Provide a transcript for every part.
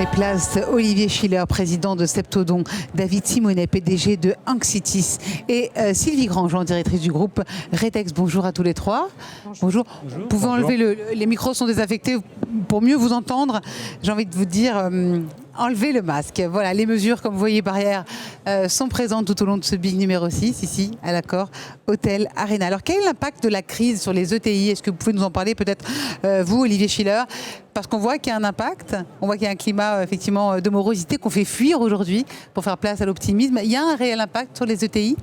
Mais place Olivier Schiller, président de Septodon, David Simonet, PDG de Anxitis et Sylvie Grandjean, directrice du groupe Retex. Bonjour à tous les trois. Bonjour. Vous pouvez enlever les micros sont désaffectés pour mieux vous entendre. J'ai envie de vous dire... enlevez le masque. Voilà, les mesures, comme vous voyez barrière, sont présentes tout au long de ce big numéro 6, ici, à l'accord Hôtel Arena. Alors, quel est l'impact de la crise sur les ETI? Est-ce que vous pouvez nous en parler, peut-être, vous, Olivier Schiller? Parce qu'on voit qu'il y a un impact, on voit qu'il y a un climat, effectivement, de morosité qu'on fait fuir aujourd'hui pour faire place à l'optimisme. Il y a un réel impact sur les ETI?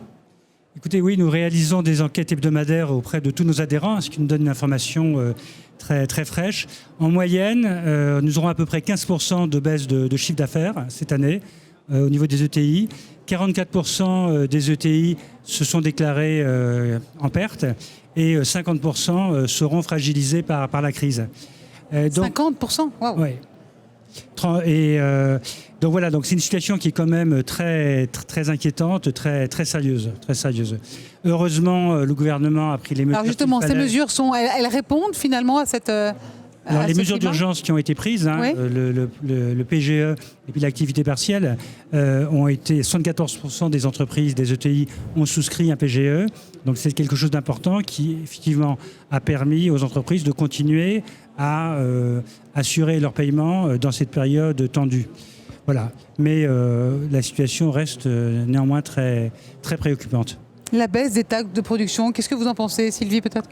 Écoutez, oui, nous réalisons des enquêtes hebdomadaires auprès de tous nos adhérents, ce qui nous donne une information très, très fraîche. En moyenne, nous aurons à peu près 15% de baisse de chiffre d'affaires cette année au niveau des ETI. 44% des ETI se sont déclarés en perte et 50% seront fragilisés par la crise. Donc, 50%? Wow. Ouais. Donc voilà, donc c'est une situation qui est quand même très, très inquiétante, très, très sérieuse, très sérieuse. Heureusement, le gouvernement a pris les mesures. Alors justement, ces mesures elles répondent finalement à cette. Alors les mesures d'urgence qui ont été prises, oui. le PGE et puis l'activité partielle, ont été 74% des entreprises, des ETI ont souscrit un PGE. Donc c'est quelque chose d'important qui effectivement a permis aux entreprises de continuer à assurer leur paiement dans cette période tendue. Voilà. Mais la situation reste néanmoins très, très préoccupante. La baisse des taxes de production, qu'est-ce que vous en pensez, Sylvie, peut-être?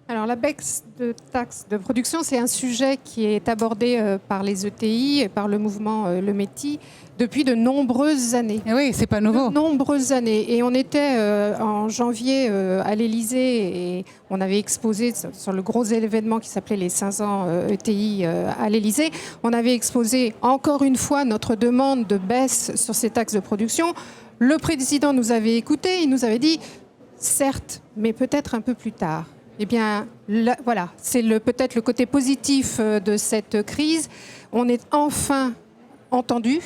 Alors la baisse de taxes de production, c'est un sujet qui est abordé par les ETI et par le mouvement Le Métis depuis de nombreuses années. Et oui, c'est pas nouveau. De nombreuses années. Et on était en janvier à l'Élysée et on avait exposé sur le gros événement qui s'appelait les 500 ETI à l'Élysée. On avait exposé encore une fois notre demande de baisse sur ces taxes de production. Le président nous avait écoutés, il nous avait dit certes, mais peut-être un peu plus tard. Eh bien, là, voilà, c'est peut-être le côté positif de cette crise. On est enfin entendu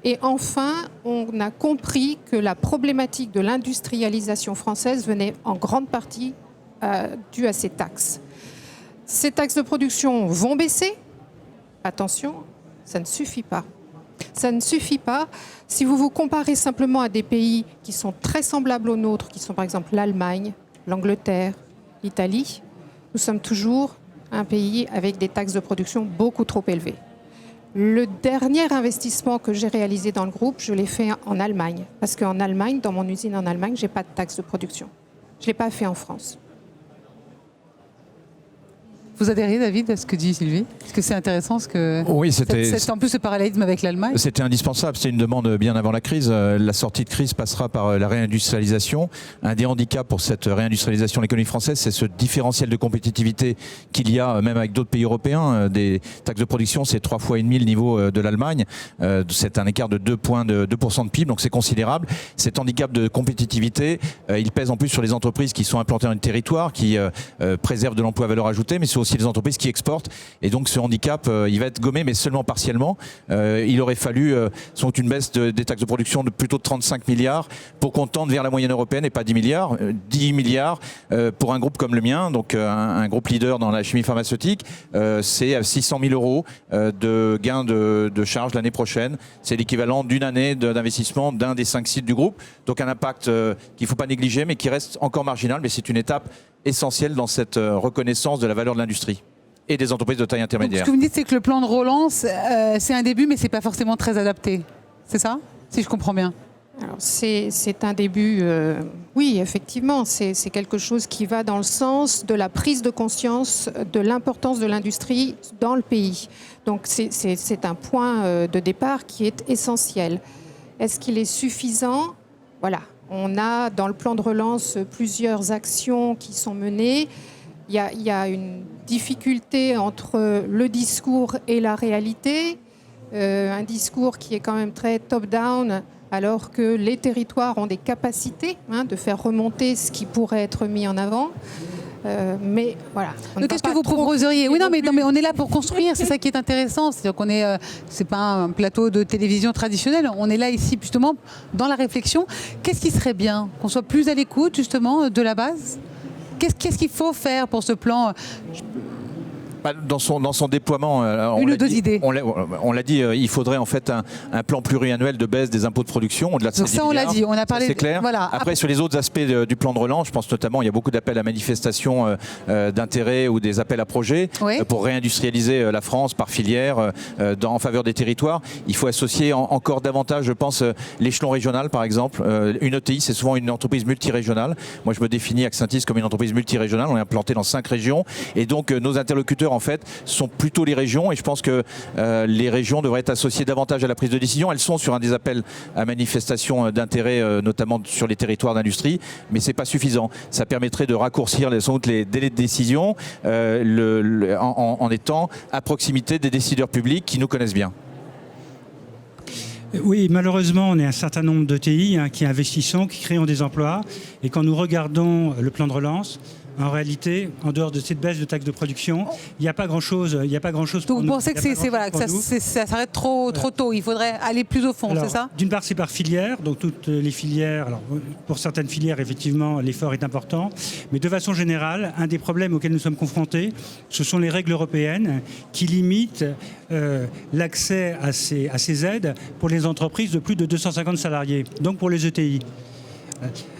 et enfin, on a compris que la problématique de l'industrialisation française venait en grande partie due à ces taxes. Ces taxes de production vont baisser. Attention, ça ne suffit pas. Ça ne suffit pas. Si vous vous comparez simplement à des pays qui sont très semblables aux nôtres, qui sont par exemple l'Allemagne, l'Angleterre, l'Italie, nous sommes toujours un pays avec des taxes de production beaucoup trop élevées. Le dernier investissement que j'ai réalisé dans le groupe, je l'ai fait en Allemagne. Parce qu'en Allemagne, dans mon usine en Allemagne, je n'ai pas de taxes de production. Je ne l'ai pas fait en France. Vous adhérez, David, à ce que dit Sylvie? Est-ce que c'est intéressant Oui, c'est en plus ce parallélisme avec l'Allemagne? C'était indispensable, c'est une demande bien avant la crise. La sortie de crise passera par la réindustrialisation. Un des handicaps pour cette réindustrialisation de l'économie française, c'est ce différentiel de compétitivité qu'il y a même avec d'autres pays européens. Des taxes de production, c'est 3,5 fois le niveau de l'Allemagne. C'est un écart de 2% de PIB, donc c'est considérable. Cet handicap de compétitivité, il pèse en plus sur les entreprises qui sont implantées dans le territoire, qui préservent de l'emploi à valeur ajoutée, mais c'est aussi les entreprises qui exportent. Et donc ce handicap, il va être gommé, mais seulement partiellement. Il aurait fallu sans doute une baisse des taxes de production de plutôt de 35 milliards pour qu'on tende vers la moyenne européenne et pas 10 milliards. 10 milliards pour un groupe comme le mien, donc un groupe leader dans la chimie pharmaceutique, c'est 600 000 euros de gains de charges l'année prochaine. C'est l'équivalent d'une année d'investissement d'un des 5 sites du groupe. Donc un impact qu'il ne faut pas négliger, mais qui reste encore marginal, mais c'est une étape essentielle dans cette reconnaissance de la valeur de l'industrie et des entreprises de taille intermédiaire. Donc, ce que vous me dites, c'est que le plan de relance, c'est un début, mais ce n'est pas forcément très adapté. C'est ça? Si je comprends bien. Alors, c'est un début, oui, effectivement, c'est quelque chose qui va dans le sens de la prise de conscience de l'importance de l'industrie dans le pays. Donc, c'est un point de départ qui est essentiel. Est-ce qu'il est suffisant? Voilà. On a dans le plan de relance plusieurs actions qui sont menées. Il y a une difficulté entre le discours et la réalité. Un discours qui est quand même très top-down, alors que les territoires ont des capacités de faire remonter ce qui pourrait être mis en avant. Mais voilà. Donc qu'est-ce que vous proposeriez? Oui, non, mais on est là pour construire, c'est ça qui est intéressant. C'est-à-dire qu'on est, c'est pas un plateau de télévision traditionnel. On est là ici justement dans la réflexion. Qu'est-ce qui serait bien? Qu'on soit plus à l'écoute justement de la base? Qu'est-ce qu'il faut faire pour ce plan? Dans son déploiement, une ou deux idées. On l'a dit, il faudrait en fait un plan pluriannuel de baisse des impôts de production au-delà de ces 10 milliards. On l'a dit, on a parlé. C'est clair. Voilà. Après, sur les autres aspects du plan de relance, je pense notamment, il y a beaucoup d'appels à manifestation d'intérêt ou des appels à projets pour réindustrialiser la France par filière en faveur des territoires. Il faut associer encore davantage, je pense, l'échelon régional, par exemple. Une ETI, c'est souvent une entreprise multirégionale. Moi, je me définis Accentis comme une entreprise multirégionale. On est implanté dans 5 régions, et donc nos interlocuteurs en fait sont plutôt les régions, et je pense que les régions devraient être associées davantage à la prise de décision. Elles sont sur un des appels à manifestation d'intérêt, notamment sur les territoires d'industrie, mais c'est pas suffisant. Ça permettrait de raccourcir sans doute les délais de décision en étant à proximité des décideurs publics qui nous connaissent bien. Oui, malheureusement, on est un certain nombre d'ETI qui investissons, qui créent des emplois, et quand nous regardons le plan de relance, en réalité, en dehors de cette baisse de taxes de production, il n'y a pas grand-chose. Donc vous pensez que ça s'arrête trop tôt, il faudrait aller plus au fond, c'est ça? D'une part, c'est par filière, donc toutes les filières. Alors, pour certaines filières, effectivement, l'effort est important. Mais de façon générale, un des problèmes auxquels nous sommes confrontés, ce sont les règles européennes qui limitent l'accès à ces aides pour les entreprises de plus de 250 salariés, donc pour les ETI.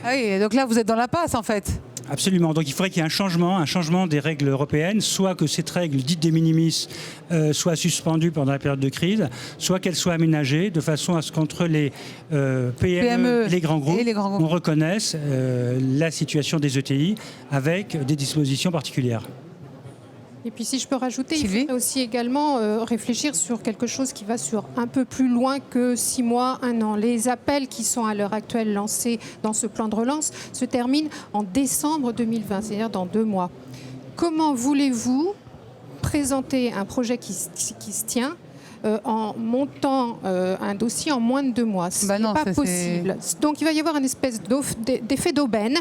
Ah oui, donc là, vous êtes dans la passe, en fait. Absolument. Donc il faudrait qu'il y ait un changement des règles européennes, soit que cette règle dite de minimis soit suspendue pendant la période de crise, soit qu'elle soit aménagée de façon à ce qu'entre les PME et les grands groupes, on reconnaisse la situation des ETI avec des dispositions particulières. Et puis si je peux rajouter, Sylvie, il faudrait aussi également réfléchir sur quelque chose qui va sur un peu plus loin que 6 mois, 1 an. Les appels qui sont à l'heure actuelle lancés dans ce plan de relance se terminent en décembre 2020, c'est-à-dire dans 2 mois. Comment voulez-vous présenter un projet qui se tient en montant un dossier en moins de 2 mois? Ce n'est pas possible. Donc il va y avoir une espèce d'effet d'aubaine,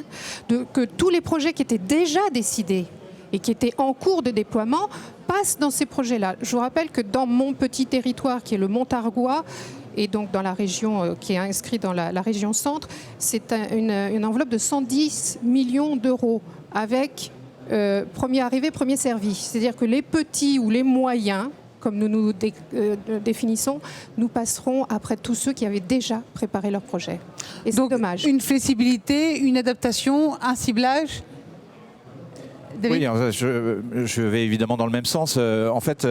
que tous les projets qui étaient déjà décidés et qui étaient en cours de déploiement passent dans ces projets-là. Je vous rappelle que dans mon petit territoire, qui est le Montargois, et donc dans la région qui est inscrite dans la région centre, c'est une enveloppe de 110 millions d'euros avec premier arrivé, premier servi. C'est-à-dire que les petits ou les moyens, comme nous définissons, nous passerons après tous ceux qui avaient déjà préparé leur projet. Et c'est dommage. Une flexibilité, une adaptation, un ciblage. David ? Oui, je vais évidemment dans le même sens. En fait,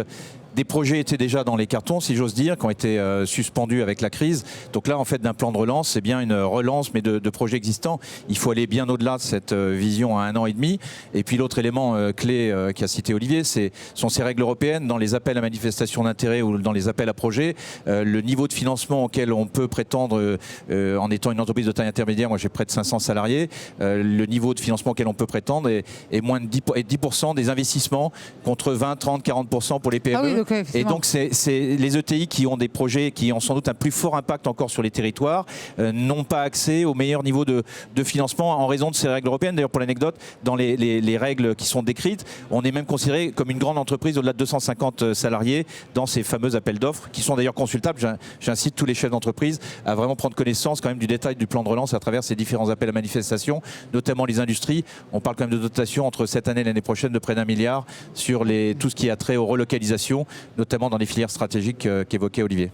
des projets étaient déjà dans les cartons, si j'ose dire, qui ont été suspendus avec la crise. Donc là, en fait, d'un plan de relance, c'est bien une relance, mais de projets existants. Il faut aller bien au-delà de cette vision à 1 an et demi. Et puis l'autre élément clé qu'a cité Olivier, sont ces règles européennes dans les appels à manifestation d'intérêt ou dans les appels à projets. Le niveau de financement auquel on peut prétendre en étant une entreprise de taille intermédiaire, moi j'ai près de 500 salariés, le niveau de financement auquel on peut prétendre est moins de 10% des investissements contre 20, 30, 40% pour les PME. Ah oui, et donc c'est les ETI qui ont des projets qui ont sans doute un plus fort impact encore sur les territoires, n'ont pas accès au meilleur niveau de financement en raison de ces règles européennes. D'ailleurs, pour l'anecdote, dans les règles qui sont décrites, on est même considéré comme une grande entreprise au-delà de 250 salariés dans ces fameux appels d'offres qui sont d'ailleurs consultables. J'incite tous les chefs d'entreprise à vraiment prendre connaissance quand même du détail du plan de relance à travers ces différents appels à manifestation, notamment les industries. On parle quand même de dotations entre cette année et l'année prochaine de près d'1 milliard sur tout ce qui a trait aux relocalisations, notamment dans les filières stratégiques qu'évoquait Olivier.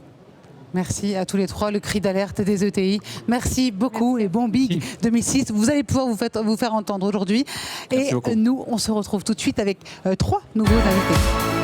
Merci à tous les trois, le cri d'alerte des ETI. Merci beaucoup et bon Big 2006. Vous allez pouvoir vous faire entendre aujourd'hui. Et nous, on se retrouve tout de suite avec 3 nouveaux invités.